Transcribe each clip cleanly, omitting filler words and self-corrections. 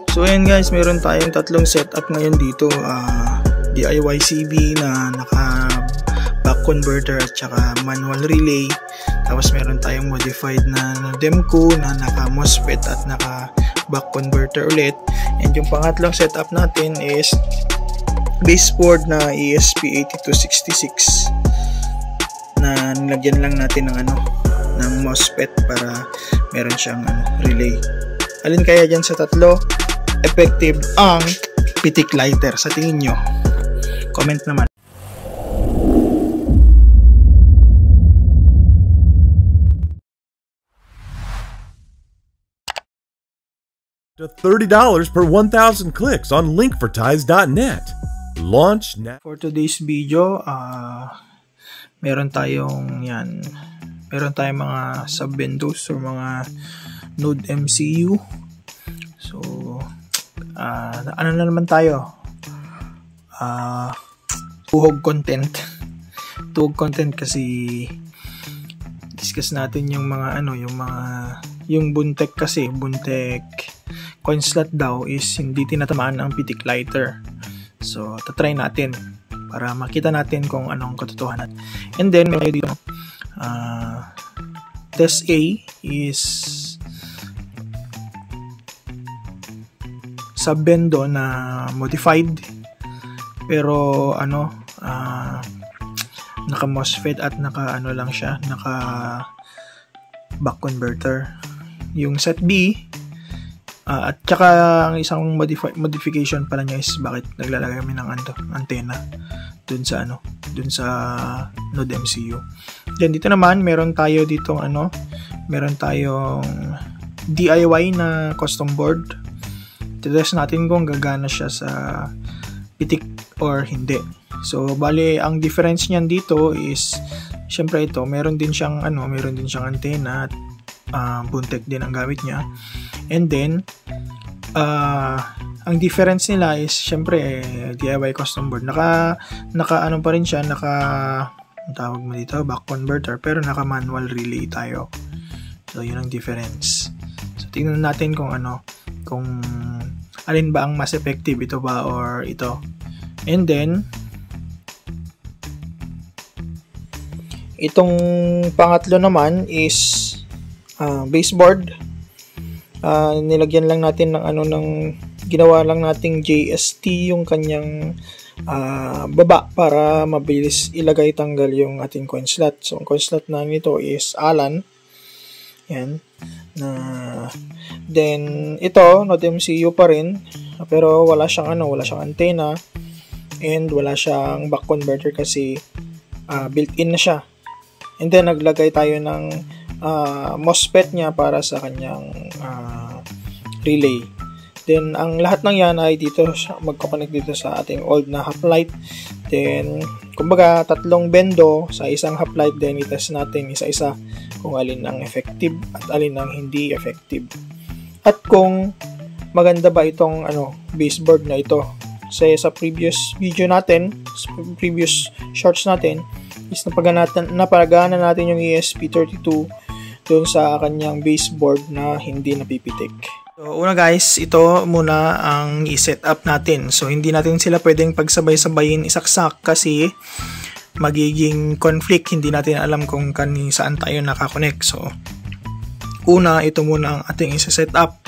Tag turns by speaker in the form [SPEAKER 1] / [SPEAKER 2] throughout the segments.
[SPEAKER 1] So ayan guys, meron tayong tatlong setup ngayon dito. DIY CB na naka back converter at saka manual relay. Tapos meron tayong modified na Demco na naka MOSFET at naka back converter ulit. And yung pangatlong setup natin is baseboard na ESP8266 na nilagyan lang natin ng ng MOSFET para meron siyang relay. Alin kaya dyan sa tatlo effective ang pitik lighter sa tingin nyo? Comment naman.
[SPEAKER 2] To $30 per 1,000 clicks on linkforties.net. Launch now.
[SPEAKER 1] For today's video, meron tayong mga sub-windows or mga Node MCU. So, ano na naman tayo? Tuhog content. Tuhog content kasi discuss natin yung mga yung buntek kasi, buntek coin slot daw is hindi tinatamaan ng pitik lighter. So, tatry natin para makita natin kung anong katotohanan. And then, may dito test A is sub-bendo na modified pero naka MOSFET at naka lang siya, naka back converter. Yung set B at saka ang isang modification pala niya is bakit naglalagay kami ng antenna dun sa Node MCU. Then dito naman meron tayo ditong meron tayong DIY na custom board. Test natin kung gagana siya sa pitik or hindi. So bale ang difference niyan dito is syempre ito meron din siyang antenna at buntek din ang gamit niya. And then ang difference nila is syempre DIY custom board naka pa rin siya, tawag mo dito back converter, pero naka manual relay tayo. So yun ang difference. So tingnan natin kung alin ba ang mas effective, ito ba or ito. And then itong pangatlo naman is baseboard. Nilagyan lang natin ng ginawa lang nating JST yung kanyang baba para mabilis ilagay tanggal yung ating coin slot. So ang coin slot na nito is Allen. Yan. Then ito Node MCU pa rin pero wala siyang antenna and wala siyang back converter kasi built-in na siya. And then naglagay tayo ng MOSFET niya para sa kanyang relay. Then ang lahat ng yan ay dito magko-connect dito sa ating old na half light. Then kumbaga tatlong bendo sa isang half light, then i-test natin isa-isa kung alin ang effective at alin ang hindi effective. At kung maganda ba itong baseboard na ito. Sa previous video natin, sa previous shorts natin is napagana natin yung ESP32 doon sa kanyang baseboard na hindi napipitik. So una guys, ito muna ang i-set up natin. So hindi natin sila pwedeng pagsabay-sabayin isaksak kasi magiging conflict, hindi natin alam kung saan tayo nakakonect. So una, ito muna ang ating isa-set up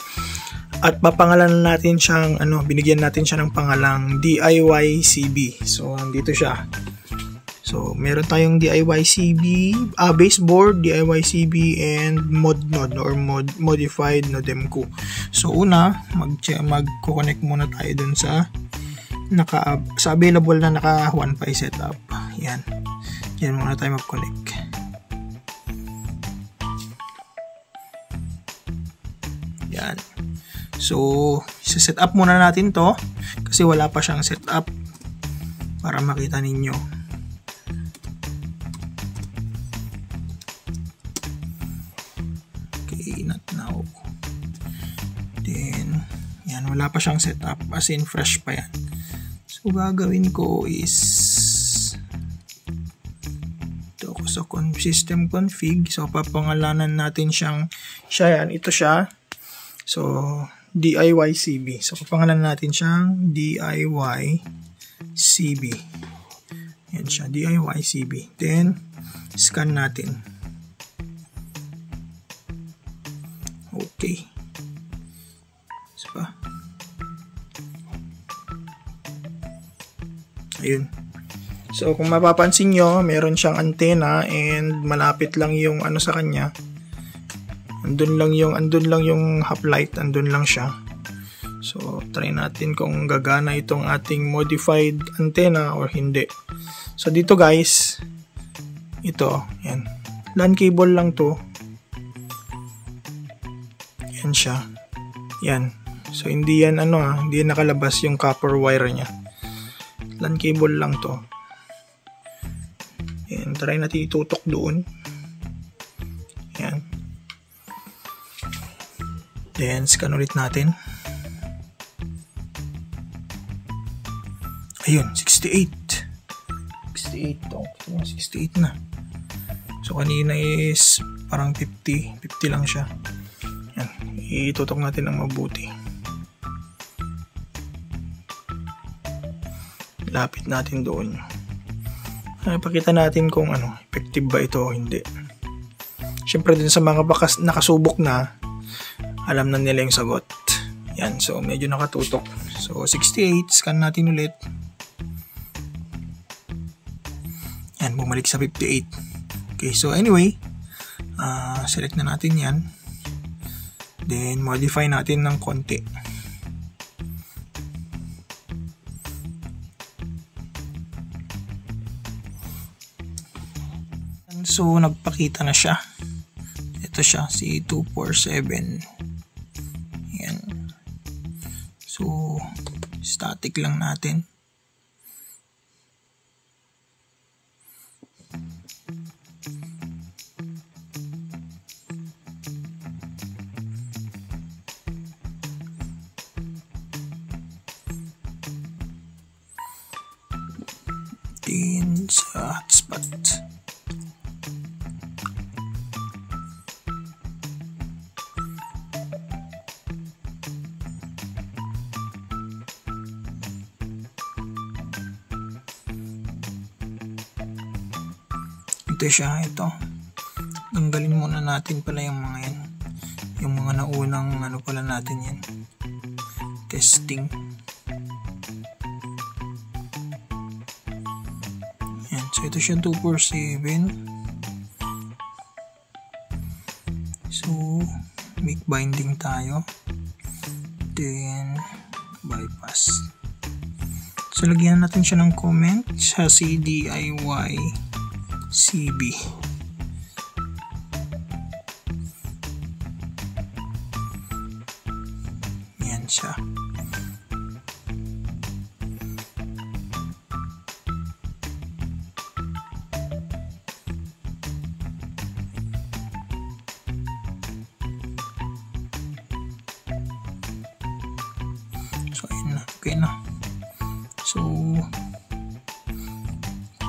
[SPEAKER 1] at papangalanan natin siyang binigyan natin siya ng pangalang DIY CB. So andito siya. So meron tayong DIY CB, baseboard, DIY CB, and mod node or modified Node Demco. So una, magko-connect muna tayo dun sa available na naka 1.5 setup. Yan. Yan muna tayo mag-connect. Yan. So, set up muna natin to kasi wala pa siyang setup para makita ninyo. Okay, not now. Then, yan, wala pa siyang setup as in fresh pa yan. So, gagawin ko is ito ako sa system config. So, papangalanan natin siya yan. Ito siya. So, DIY CB. So, papangalan natin siyang DIY CB. Yan siya, DIY CB. Then, scan natin. Okay. So, ayun. So, kung mapapansin nyo, meron siyang antena and malapit lang yung ano sa kanya. Andun lang yung half light, andun lang siya. So, try natin kung gagana itong ating modified antenna or hindi. So, dito guys, ito, yan. LAN cable lang to. Yan siya. Yan. So, hindi yan hindi nakalabas yung copper wire niya. LAN cable lang to. Yan, try natin itutok doon. Yan. Then, scan ulit natin. Ayun, 68. 68. Oh, 68 na. So, kanina is parang 50. 50 lang siya. Yan. Itutok natin ng mabuti. Lapit natin doon. Pakita natin kung effective ba ito o hindi. Siyempre din sa mga nakasubok na, alam na nila yung sagot. Yan, so medyo nakatutok. So 68, scan natin ulit. Yan, bumalik sa 58. Okay, so anyway, select na natin yan. Then modify natin ng konti. So nagpakita na siya. Ito siya, si 247. Yan. So static lang natin. Din sa hotspot. Ito siya, ito. Tanggalin muna natin pala yung mga yan. Yung mga naunang pala natin yan. Testing. Yan. So ito siya 247. So make binding tayo. Then bypass. So lagyan natin siya ng comment sa DIY CB. Yan siya. So ayun na, okay na. So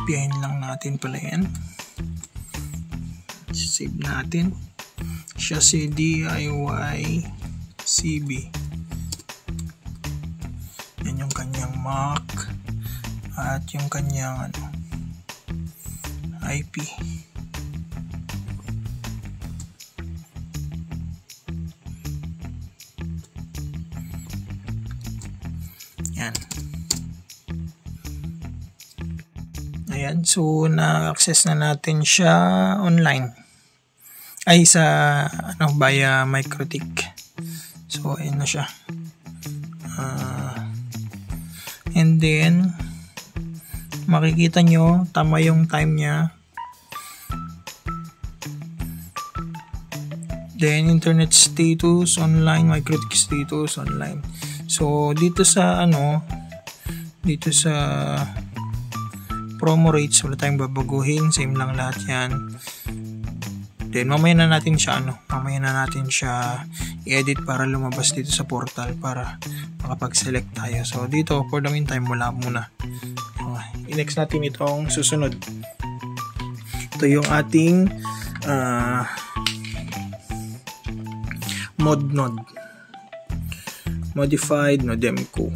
[SPEAKER 1] piyahin lang natin pala yan. Save natin. Siya si DIY CB. Yan yung kanyang MAC at yung kanyang IP. Yan. Ayan, so na-access na natin siya online. Ay, sa via MikroTik. So, ayan na siya. And then, makikita nyo, tama yung time niya. Then, internet status, online, MikroTik status, online. So, dito sa dito sa promo rates, wala tayong babaguhin, same lang lahat yan. Then mamaya na natin siya i-edit para lumabas dito sa portal para makapag-select tayo. So dito for the meantime wala muna. I-next natin itong susunod. Ito yung ating mod node. Modified Nodemco.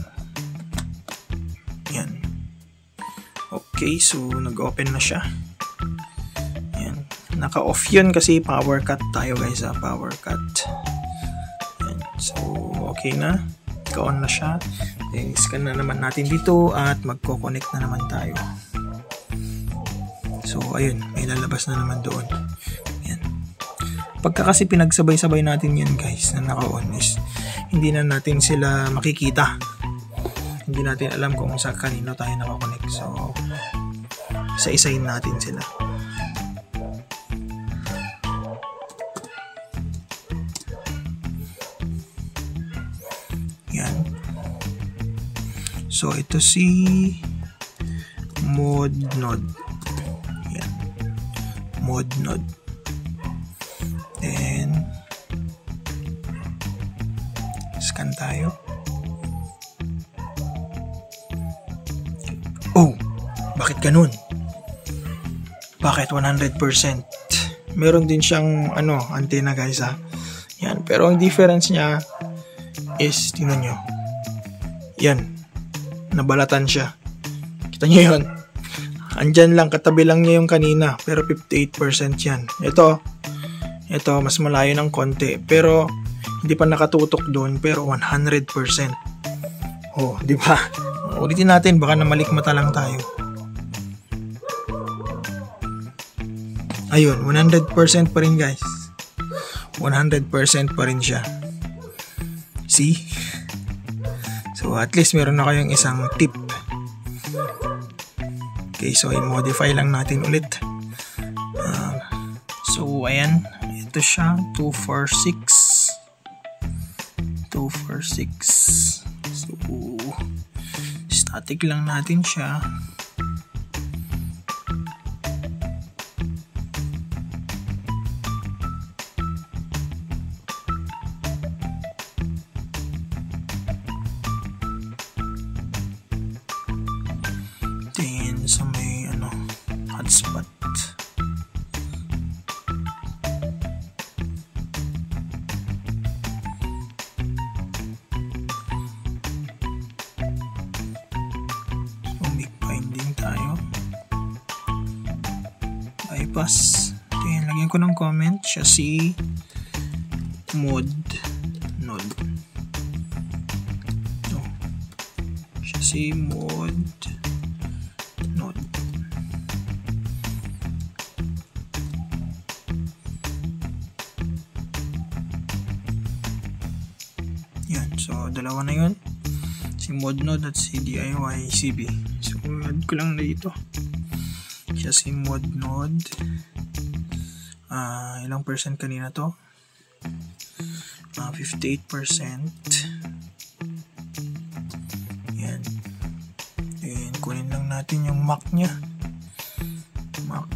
[SPEAKER 1] Yan. Okay, so nag-open na siya. Yan. Naka-off yun kasi power cut tayo guys, power cut. Yan. So, okay na. Naka-on na siya. Then, scan na naman natin dito at magko-connect na naman tayo. So, ayun. May lalabas na naman doon. Yan. Pagka kasi pinagsabay-sabay natin yan guys na naka-on is hindi na natin sila makikita. Hindi natin alam kung sa kanino tayo nakakonect. So, isa-isahin natin sila. Yan. So, ito si mod node. Yan. Mod node. Then, scan tayo. Oh, bakit ganun? Bakit 100%? Meron din siyang antenna guys Yan, pero ang difference niya is, tingnan nyo. Yan, nabalatan siya. Kita nyo yun? Andyan lang, katabi lang niya yung kanina, pero 58% yan. Ito, mas malayo ng konti, pero hindi pa nakatutok doon, pero 100%. Oh, di ba? Ulitin natin, baka namalikmata lang tayo. Ayun, 100% pa rin guys. 100% pa rin siya. See? So, at least meron na kayong isang tip. Okay, so i-modify lang natin ulit. So, ayan. Ito siya, 246. 246. So, static lang natin siya. Then sa may hotspot. Bypass. Then, lagyan ko ng comment. Siya si mod node. So, siya si mod node. Yan. So, dalawa na yun. Si mod node at si DIY CB. So, add ko lang na dito. Siya si mod node. Ilang percent kanina to? 58%. Yan. Then, kunin lang natin yung MAC niya. MAC.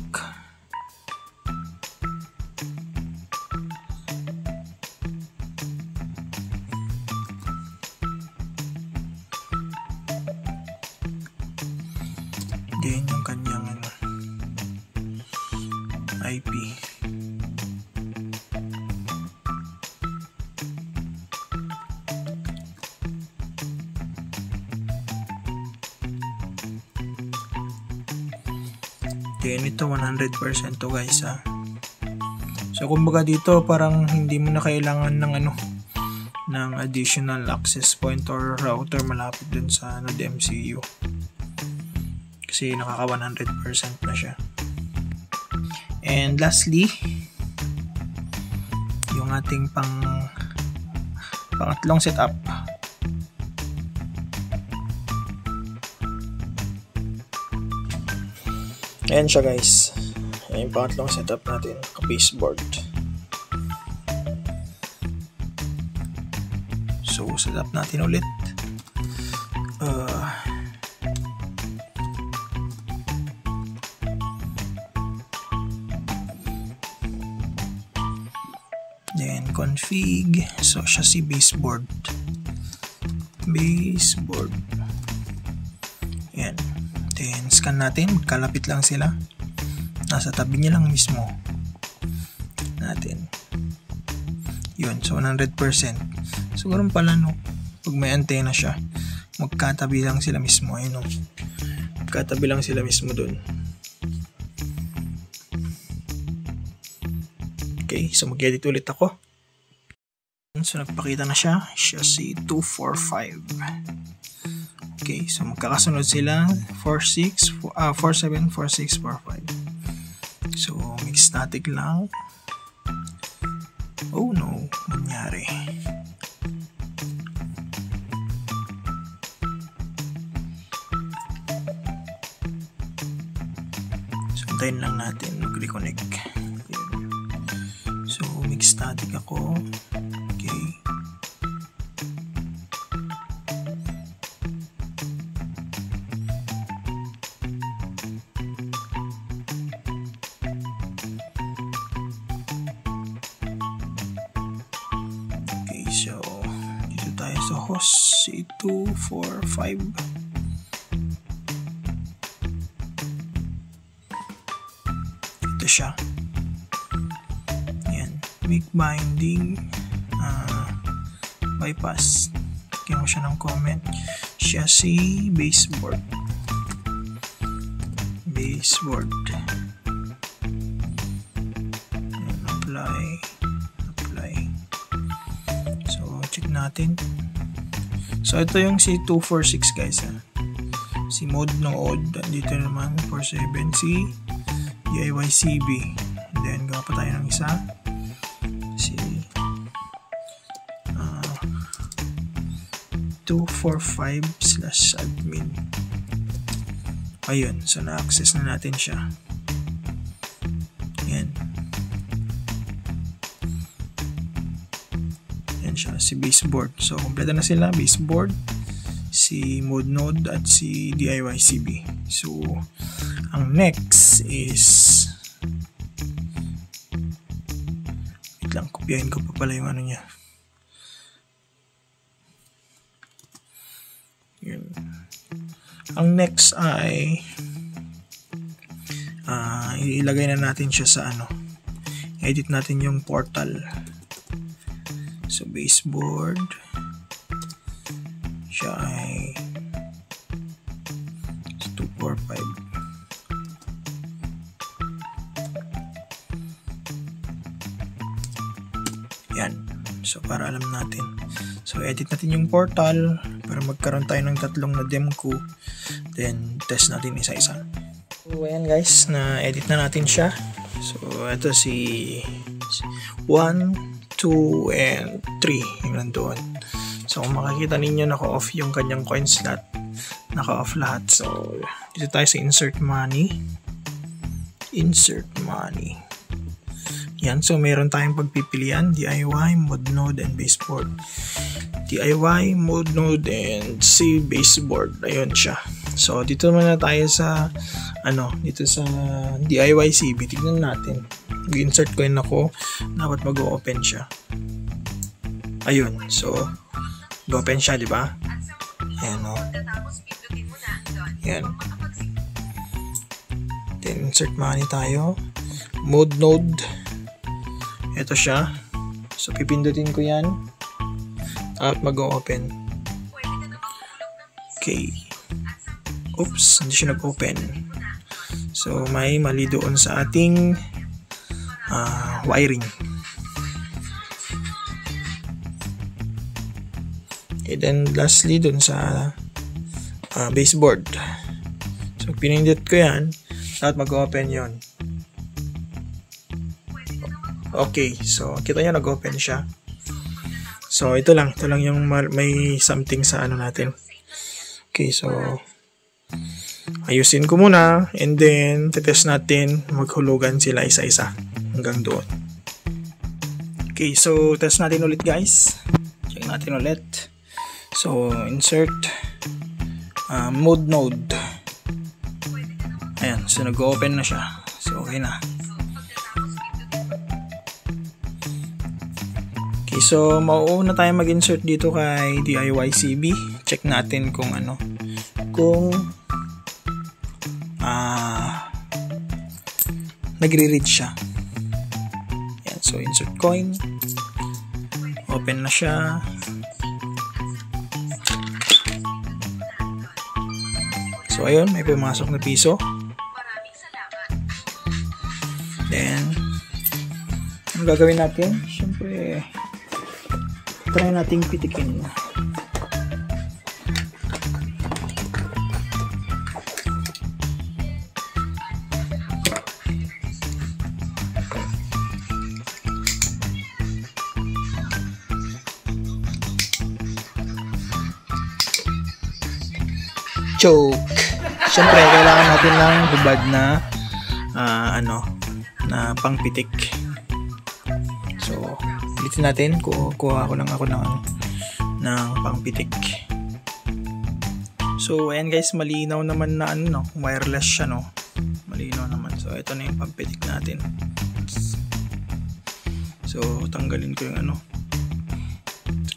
[SPEAKER 1] Then, yung kanyang IP. Then ito 100% to guys So kumbaga dito parang hindi mo na kailangan ng ng additional access point or router malapit dun sa node MCU. Kasi nakaka 100% na siya. And lastly, yung ating pangatlong setup. Ayan siya guys. Ayan yung pangatlong setup natin. Baseboard. So, setup natin ulit. Then, config. So, siya si baseboard. Baseboard. Ayan. Then, scan natin. Kalapit lang sila. Nasa tabi niya lang mismo. Natin. Yun. So, 100%. So, ganun pala, no? pag may antena siya, magkatabi lang sila mismo. Ayun, magkatabi lang sila mismo dun. Okay, so mag-edit ulit ako. So nagpakita na siya si 245. Okay, so magkakasunod sila 46, 47, 46, 45. So mix static lang. Oh no, nangyari. So antayin lang natin mag-reconnect. So mix static ako. Okay. So, dito tayo sa host C245. Ito siya. Yan. Weak binding. Bypass. Kaya mo siya ng comment. Siya si baseboard. Baseboard. Yan, apply. Check natin. So ito yung si 246 guys si mode node. Dito naman 47 si DIY-CB. And then gawa pa tayo ng isa si 245/admin. Ayun, so na-access na natin siya. Yan siya, si baseboard. So kompleto na sila, baseboard, si mode node at si DIY-CB. So ang next is, wait lang, kopyahin ko pa pala yung ano niya. Yun. Ang next ay ilagay na natin siya sa edit natin yung portal. So baseboard siya ay 245. Yan. So para alam natin. So edit natin yung portal para magkaroon tayo ng tatlong na demco. Then test natin isa-isa. So ayan guys, na edit na natin siya. So ito si 1, 2, and 3 yung nandoon. So kung makikita ninyo, naka-off yung kanyang coin slot, naka-off lahat. So dito tayo sa insert money. Yan, so meron tayong pagpipilian, DIY, mode node, and baseboard. DIY, mode node, and si baseboard. Ayun siya. So dito naman na tayo sa dito sa DIY-CB. Tignan natin. Mag-insert coin ako, dapat mag-open siya. Ayun, so mag-open siya, di ba? Ayan o. Ayan. Then insert money tayo. Mode node. Ito siya. So pipindutin ko yan at mag-open. Okay. Oops, hindi siya nag-open. So may mali doon sa ating wiring. Okay, then lastly dun sa baseboard. So pinindot ko yan at mag-open yon. Okay, so kita nyo nag-open siya. So ito lang yung may something sa natin. Okay, so ayusin ko muna and then test natin, maghulugan sila isa-isa hanggang doon. Okay, so test natin ulit guys. Check natin ulit. So insert mode node. Ayan, so nag-open na siya. So okay na. Okay, so mauuna tayo mag-insert dito kay DIY-CB. Check natin kung nagre-read siya. Yan, so insert coin. Open na siya. So ayun, may pumasok na piso. Then ang gagawin natin, syempre try nating pitikin. Choke. Siyempre, kailangan natin ng hubad na na pangpitik. So, ulitin natin. Kuha ko lang ako ng pangpitik. So, ayan guys, malinaw naman na wireless siya, no? Malinaw naman. So, ito na yung pangpitik natin. So, tanggalin ko yung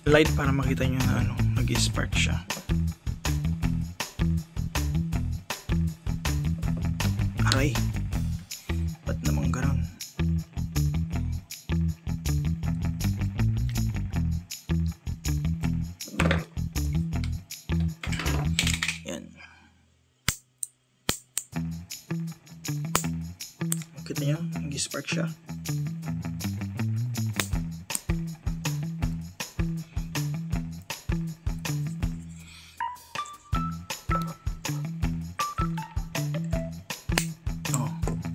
[SPEAKER 1] light para makita nyo na nag-spark siya. Aray, ba't naman ganun? Yan. Kita nyo, nag-spark siya.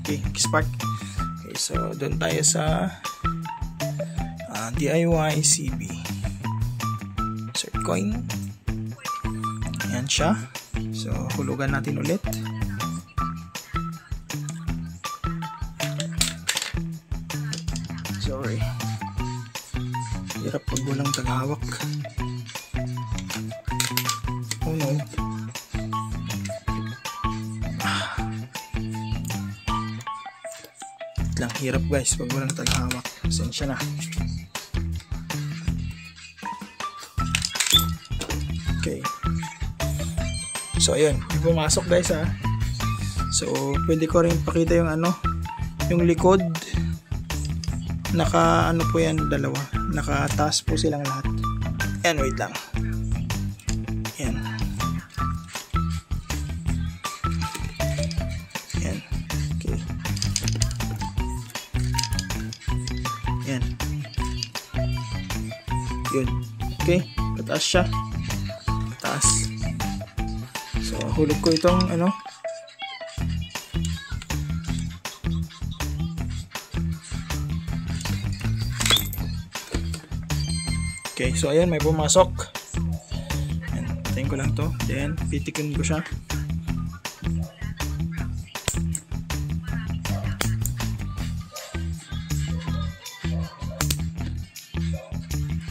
[SPEAKER 1] Okay, spark. Okay, so doon tayo sa DIY CB. Insert coin. Ayan siya. So, hulugan natin ulit. Sorry. Hirap pag walang tagahawak. Oh no. Lang hirap guys pag walang tagahawak. Pasensya na. Okay. So ayun, pumasok guys ha. So pwede ko rin pakita yung yung likod. Naka po yan, dalawa. Nakataas po silang lahat. Ayan, wait lang. Ayan. Ayan. Okay. Yan. Yun. Okay. Pataas siya. Pataas. So, hulog ko itong Okay. So, ayan. May pumasok. Ayan. Patayin ko lang to. Then, pitikin ko siya.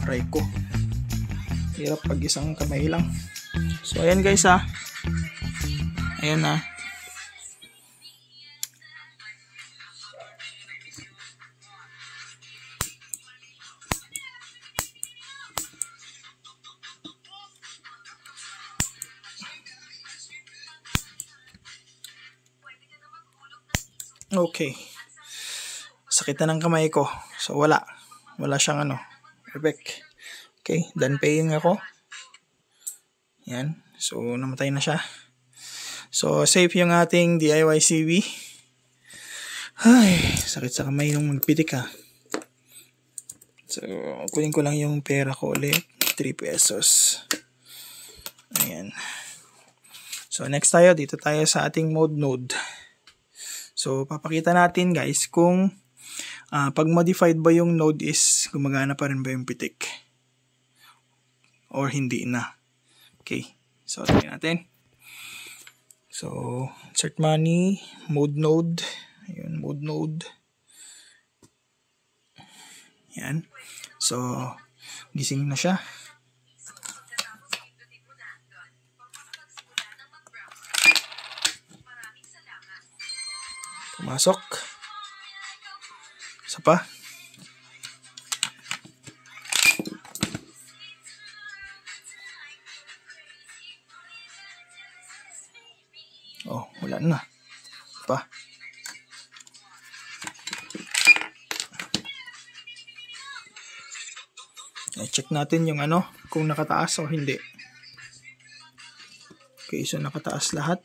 [SPEAKER 1] Try ko. Hirap pag isang kamay lang. So ayan guys ha. Ayan na. Okay. Sakit na ng kamay ko. So wala siyang perfect. Okay, done paying ako. Yan. So, namatay na siya. So, safe yung ating DIY CB. Ay, sakit sa kamay nung magpitik ha. So, kunin ko lang yung pera ko ulit. 3 pesos. Ayan. So, next tayo. Dito tayo sa ating node. So, papakita natin guys kung pag modified ba yung node is gumagana pa rin ba yung pitik or hindi na. Okay, so try natin. So insert money, mode node. Ayun, mode node. Yan. So gising na siya. Pumasok. Isa pa. Oh, wala na. Pa. I-check natin yung kung nakataas o hindi. Okay, so nakataas lahat.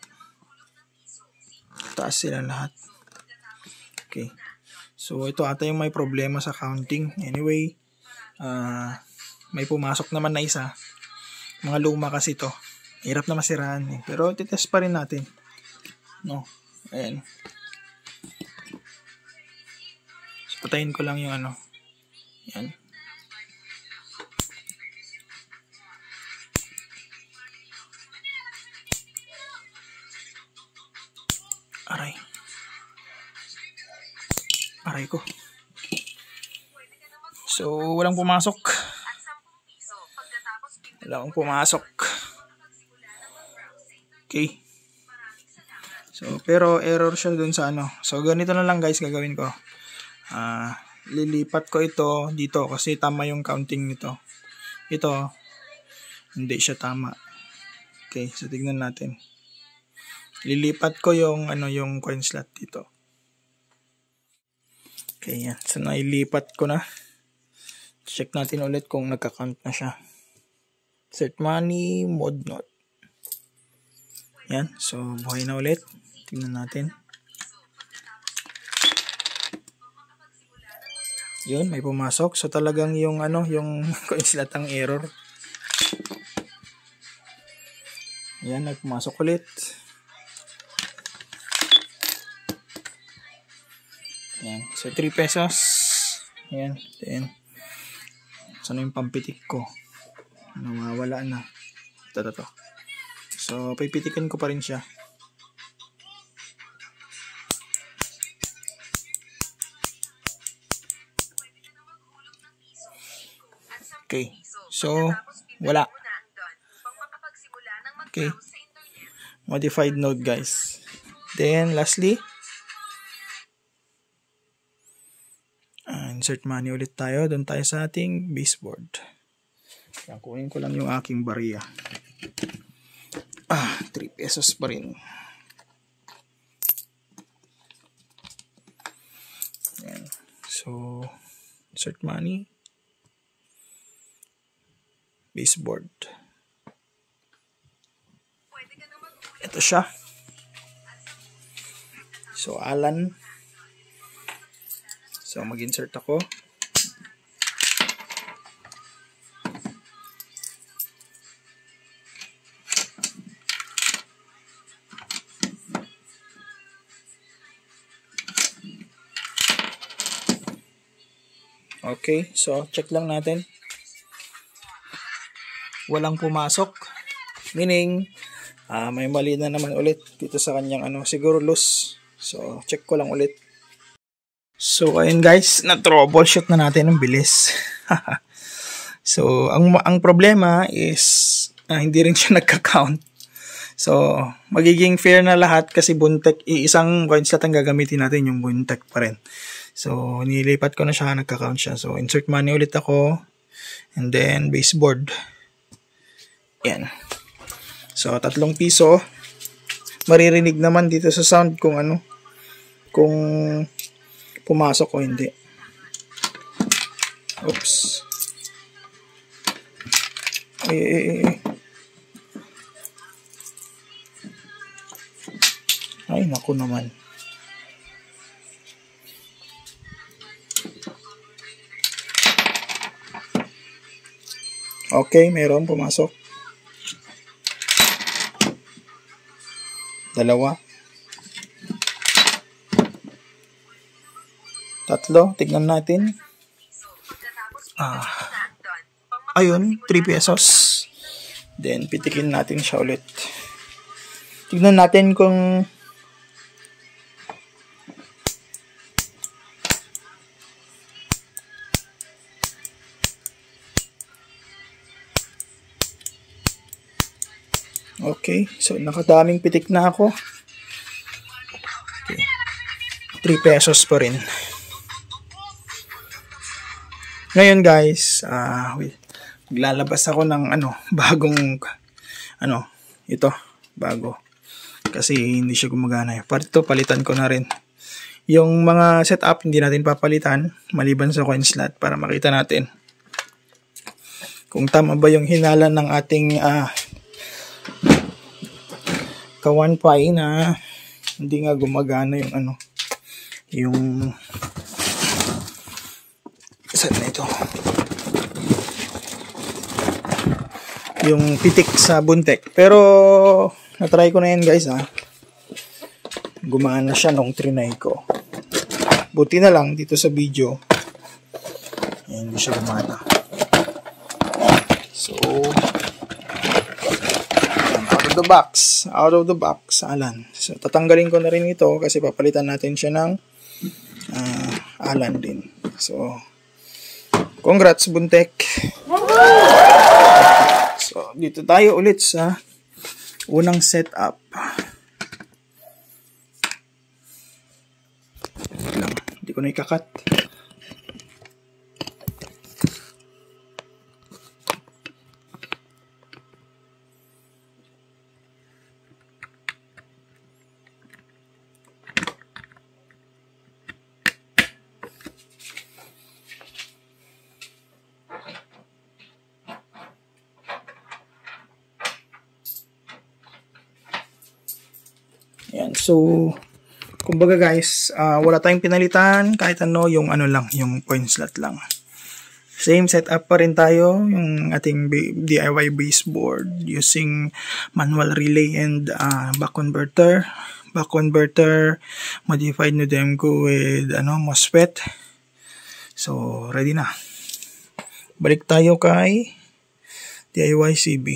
[SPEAKER 1] Taas sila lahat. Okay. So ito ata yung may problema sa counting. Anyway, may pumasok naman na isa. Mga luma kasi to. Hirap na masiraan eh. Pero titest pa rin natin. No. Ayan. So, patayin ko lang yung ano. Yan. Aray. Aray ko. So, walang pumasok. Walang pumasok. Okay. So, pero error siya dun sa ano. So, ganito na lang guys gagawin ko. Lilipat ko ito dito kasi tama yung counting nito. Ito, hindi siya tama. Okay, so tignan natin. Lilipat ko yung ano yung coin slot dito. Okay, yan. So, nailipat ko na. Check natin ulit kung nagka-count na siya. Set money, mode not. Yan. So, buhay na ulit. Tingnan natin. Yun, may pumasok. So, talagang yung ano, yung coin slot ang error. Yan, nagpumasok ulit. Yan. So, 3 pesos. Yan. Then, saan yung pampitik ko? Nawawala na. Ito. So, pipitikin ko pa rin siya. Okay. So, wala. Okay. Modified node, guys. Then, lastly, insert money ulit tayo. Doon tayo sa ating baseboard. Yan, kunin ko lang yung aking bariya. 3 pesos pa rin. Yan. So, insert money. Baseboard. Ito siya. So, Alan. So, mag-insert ako. Okay, so check lang natin. Walang pumasok. Meaning, may mali na naman ulit dito sa kanyang ano, siguro loose. So, check ko lang ulit. So, ayun guys, na-troubleshoot na natin ng bilis. So, ang problema is hindi rin siya nagka-count. So, magiging fair na lahat kasi buntek, isang coin slot ang gagamitin natin, yung buntek pa rin. So, nilipat ko na siya, nagka-count siya. So, insert money ulit ako. And then, baseboard. Yan. So, 3 piso. Maririnig naman dito sa sound kung ano, kung pumasok o hindi. Oops. Ay, naku naman. Okay, meron pumasok. 2. 3, tignan natin. Ayun, 3 pesos. Then, pitikin natin siya ulit. Tignan natin kung okay, so nakadaming pitik na ako. Okay. 3 pesos pa rin. Ngayon guys, maglalabas ako ng bagong ito, bago. Kasi hindi siya gumagana. Ito, palitan ko na rin. Yung mga setup, hindi natin papalitan, maliban sa coin slot, para makita natin kung tama ba yung hinala ng ating ka 1Pi na hindi nga gumagana yung ano, yung saan na ito, yung pitik sa buntek. Pero na-try ko na yan guys ha, gumana siya nung trinay ko. Buti na lang dito sa video hindi siya gumana. So out of the box Allen. So tatanggalin ko na rin ito kasi papalitan natin siya ng Allen din. So congrats buntek. So dito tayo ulit sa unang setup. Hindi ko na ikakat. Yan, so kumbaga guys, wala tayong pinalitan kahit ano, yung ano lang, yung point slot lang. Same setup pa rin tayo, yung ating DIY baseboard using manual relay and back converter. Back converter modified na Demco with MOSFET. So ready na. Balik tayo kay DIY CB.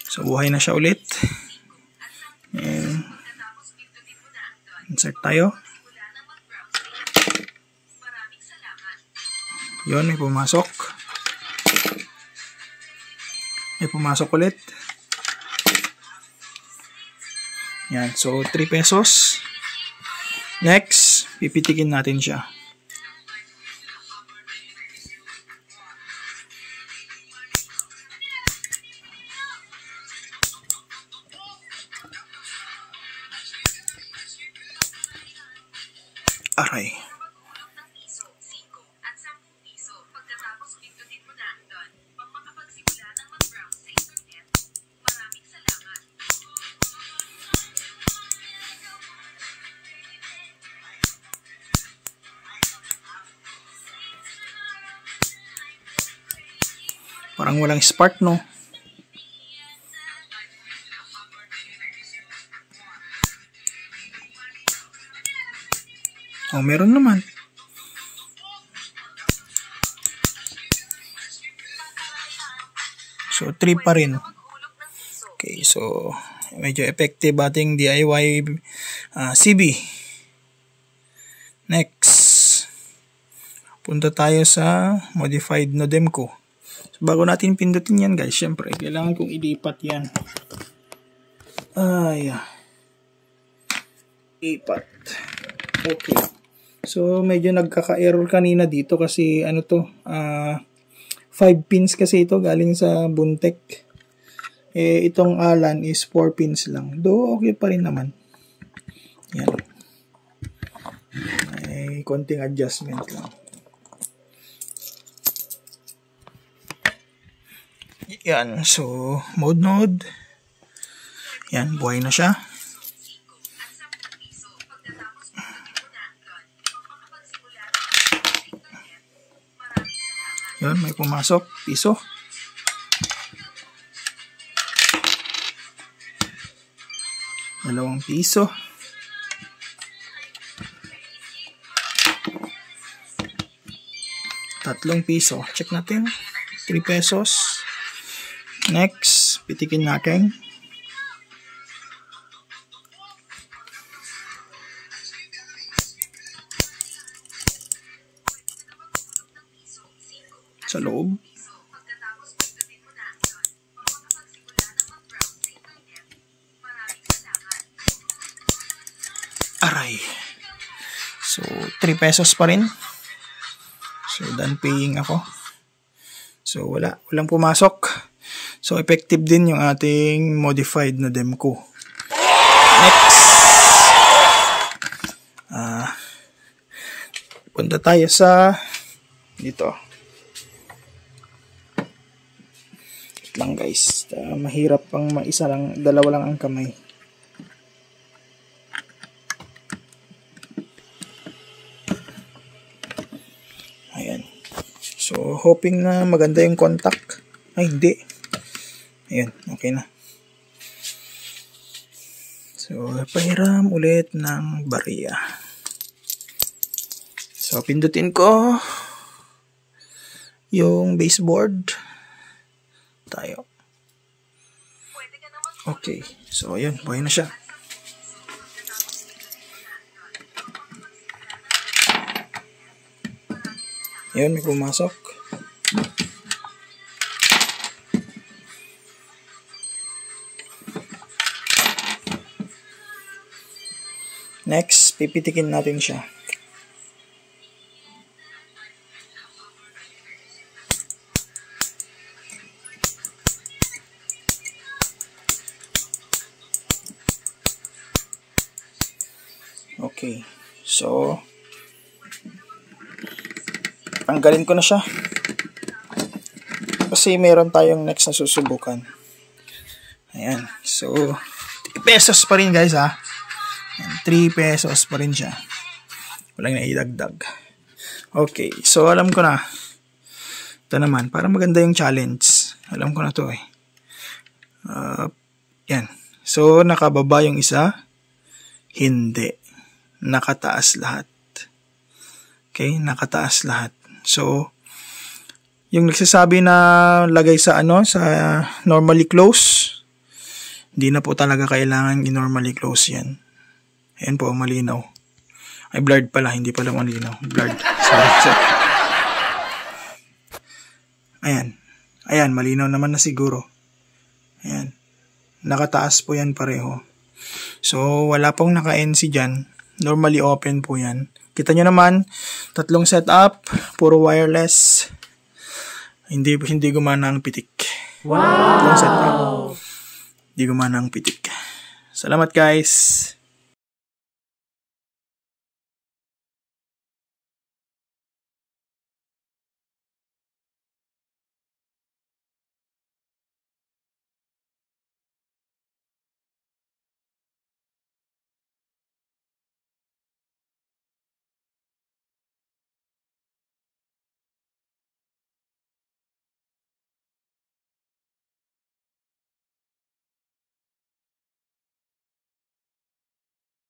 [SPEAKER 1] So buhay na siya ulit. And insert tayo. Yun, may pumasok. May pumasok ulit. Yan, so 3 pesos. Next, pipitikin natin siya. Aray. Parang walang spark, no? Oh, meron naman. So, 3 pa rin. Okay, so, medyo effective ating DIY CB. Next, punta tayo sa modified na Demco. So, bago natin pindutin yan guys, syempre, kailangan kong ilipat yan. Lipat. Okay. So, medyo nagkaka-error kanina dito kasi ano to, 5 pins kasi ito galing sa buntek. Eh, itong Allen is 4 pins lang. Do okay pa rin naman. Yan. May konting adjustment lang. Yan. So, mode. Yan, buhay na siya. Yan, may pumasok. Piso. Dalawang piso. Tatlong piso. Check natin. 3 pesos. Next, pitikin natin. Sa loob. Aray. So, 3 pesos pa rin. So, done paying ako. So, walang pumasok. So, effective din yung ating modified na Demco. Next. Punta tayo sa dito. lang guys. Mahirap pang isa lang, dalawa lang ang kamay. Ayan. So, hoping na maganda yung contact. Ay, hindi. Ayan, okay na. So, pahiram ulit ng barya. So, pindutin ko yung baseboard. Tayo. Okay. So, ayun. Buhay na siya. Ayun, may pumasok. Next, pipitikin natin siya. Okay. So, tanggalin ko na siya. Kasi meron tayong next na susubukan. Ayan. So, 3 pesos pa rin guys ha. 3 pesos pa rin siya. Walang naidagdag. Okay. So, alam ko na. Ito naman. Para maganda yung challenge. Alam ko na to eh. Yan. So, nakababa yung isa. Hindi. Nakataas lahat. Okay? Nakataas lahat. So, yung nagsasabi na lagay sa sa normally close, hindi na po talaga kailangan i-normally close yan. Ayan po, malinaw. Ay, blurred pala, hindi pala malinaw. Blurred. Sorry. Ayan. Ayan, malinaw naman na siguro. Ayan. Nakataas po yan pareho. So, wala pong naka-NC dyan. Normally open po yan. Kita nyo naman, 3 setup, puro wireless. Hindi gumana ang pitik. Wow! 3 setup. Hindi gumana ang pitik. Salamat guys!